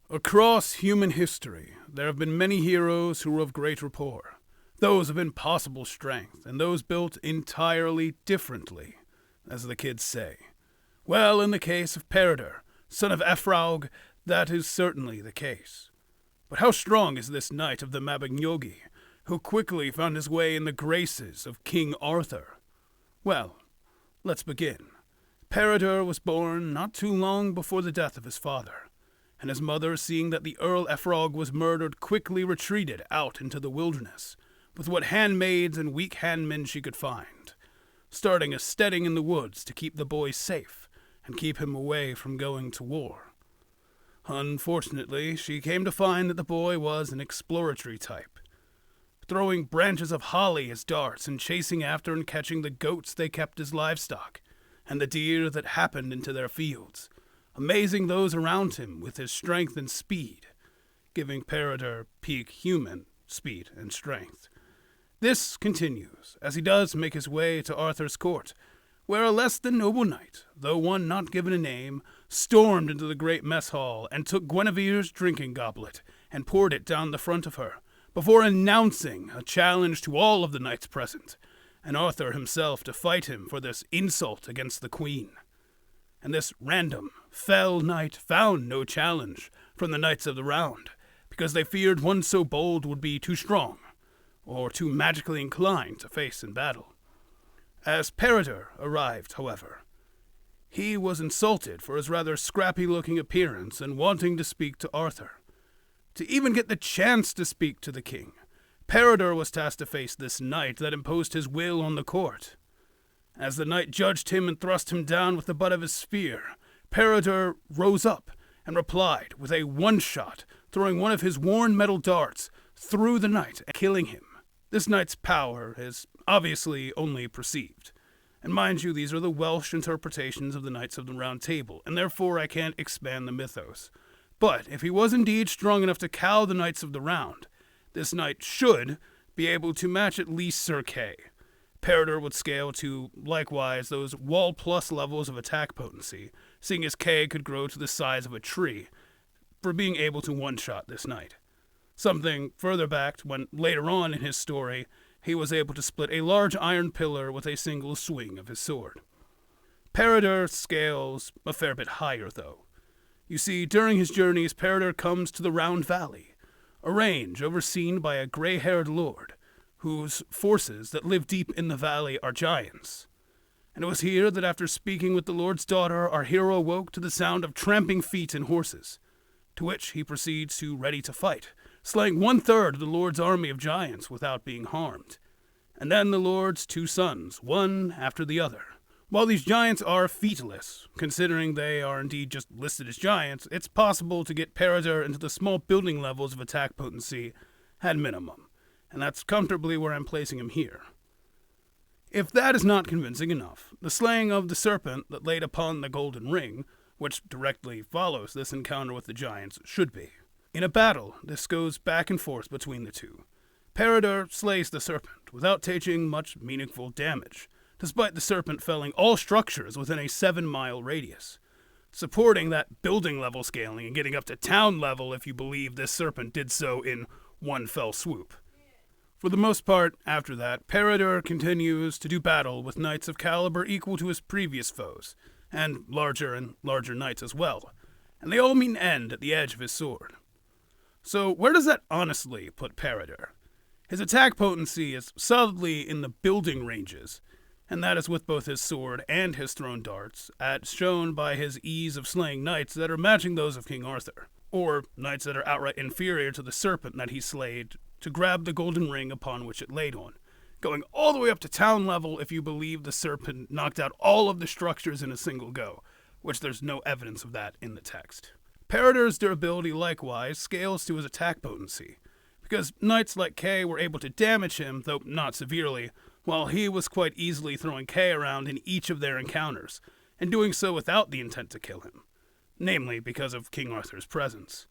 Across human history, there have been many heroes who were of great rapport, those of impossible strength, and those built entirely differently, as the kids say. Well, in the case of Peredur, son of Efrawg, that is certainly the case. But how strong is this knight of the Mabinogion, who quickly found his way in the graces of King Arthur? Well, let's begin. Peredur was born not too long before the death of his father, and his mother, seeing that the Earl Efrawg was murdered, quickly retreated out into the wilderness, with what handmaids and weak handmen she could find, starting a steading in the woods to keep the boy safe and keep him away from going to war. Unfortunately, she came to find that the boy was an exploratory type, throwing branches of holly as darts and chasing after and catching the goats they kept as livestock, and the deer that happened into their fields, amazing those around him with his strength and speed, giving Peredur peak human speed and strength. This continues as he does make his way to Arthur's court, where a less than noble knight, though one not given a name, stormed into the great mess hall and took Guinevere's drinking goblet and poured it down the front of her, before announcing a challenge to all of the knights present, and Arthur himself to fight him for this insult against the queen. And this random, fell knight found no challenge from the knights of the round, because they feared one so bold would be too strong, or too magically inclined to face in battle. As Peredur arrived, however, he was insulted for his rather scrappy-looking appearance and wanting to speak to Arthur. To even get the chance to speak to the king, Peredur was tasked to face this knight that imposed his will on the court. As the knight judged him and thrust him down with the butt of his spear, Peredur rose up and replied with a one-shot, throwing one of his worn metal darts through the knight and killing him. This knight's power is obviously only perceived. And mind you, these are the Welsh interpretations of the Knights of the Round Table, and therefore I can't expand the mythos. But if he was indeed strong enough to cow the Knights of the Round, this knight should be able to match at least Sir Kay. Peredur would scale to, likewise, those wall plus levels of attack potency, seeing as Kay could grow to the size of a tree, for being able to one-shot this knight. Something further backed when, later on in his story, he was able to split a large iron pillar with a single swing of his sword. Peredur scales a fair bit higher, though. You see, during his journeys, Peredur comes to the Round Valley, a range overseen by a gray-haired lord, whose forces that live deep in the valley are giants. And it was here that after speaking with the lord's daughter, our hero awoke to the sound of tramping feet and horses, to which he proceeds to ready to fight, slaying 1/3 of the lord's army of giants without being harmed, and then the lord's 2 sons, one after the other. While these giants are featless, considering they are indeed just listed as giants, it's possible to get Peredur into the small building levels of attack potency at minimum, and that's comfortably where I'm placing him here. If that is not convincing enough, the slaying of the serpent that laid upon the golden ring, which directly follows this encounter with the giants, should be. In a battle, this goes back and forth between the two. Peredur slays the serpent without taking much meaningful damage, despite the serpent felling all structures within a 7-mile radius, supporting that building level scaling and getting up to town level if you believe this serpent did so in one fell swoop. For the most part, after that, Peredur continues to do battle with knights of caliber equal to his previous foes, and larger knights as well, and they all meet an end at the edge of his sword. So where does that honestly put Peredur? His attack potency is solidly in the building ranges, and that is with both his sword and his thrown darts, as shown by his ease of slaying knights that are matching those of King Arthur, or knights that are outright inferior to the serpent that he slayed to grab the golden ring upon which it laid on, going all the way up to town level if you believe the serpent knocked out all of the structures in a single go, which there's no evidence of that in the text. Peredur's durability likewise scales to his attack potency, because knights like Kay were able to damage him, though not severely, while he was quite easily throwing Kay around in each of their encounters, and doing so without the intent to kill him, namely because of King Arthur's presence.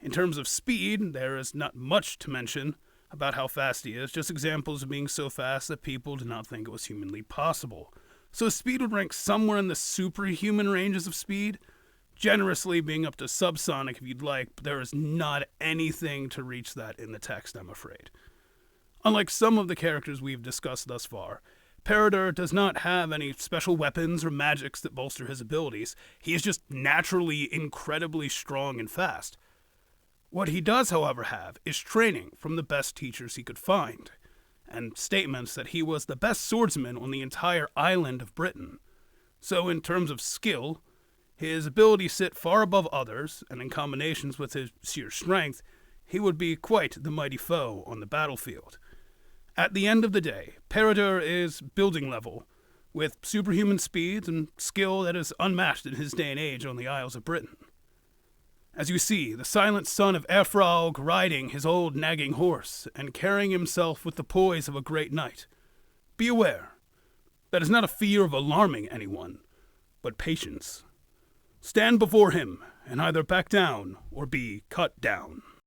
In terms of speed, there is not much to mention about how fast he is, just examples of being so fast that people did not think it was humanly possible. So his speed would rank somewhere in the superhuman ranges of speed, generously being up to subsonic if you'd like, but there is not anything to reach that in the text, I'm afraid. Unlike some of the characters we've discussed thus far, Peredur does not have any special weapons or magics that bolster his abilities. He is just naturally incredibly strong and fast. What he does, however, have is training from the best teachers he could find, and statements that he was the best swordsman on the entire island of Britain. So in terms of skill, his abilities sit far above others, and in combinations with his sheer strength, he would be quite the mighty foe on the battlefield. At the end of the day, Peredur is building level, with superhuman speed and skill that is unmatched in his day and age on the Isles of Britain. As you see, the silent son of Efrawg riding his old nagging horse, and carrying himself with the poise of a great knight. Be aware, that is not a fear of alarming anyone, but patience. Stand before him, and either back down or be cut down.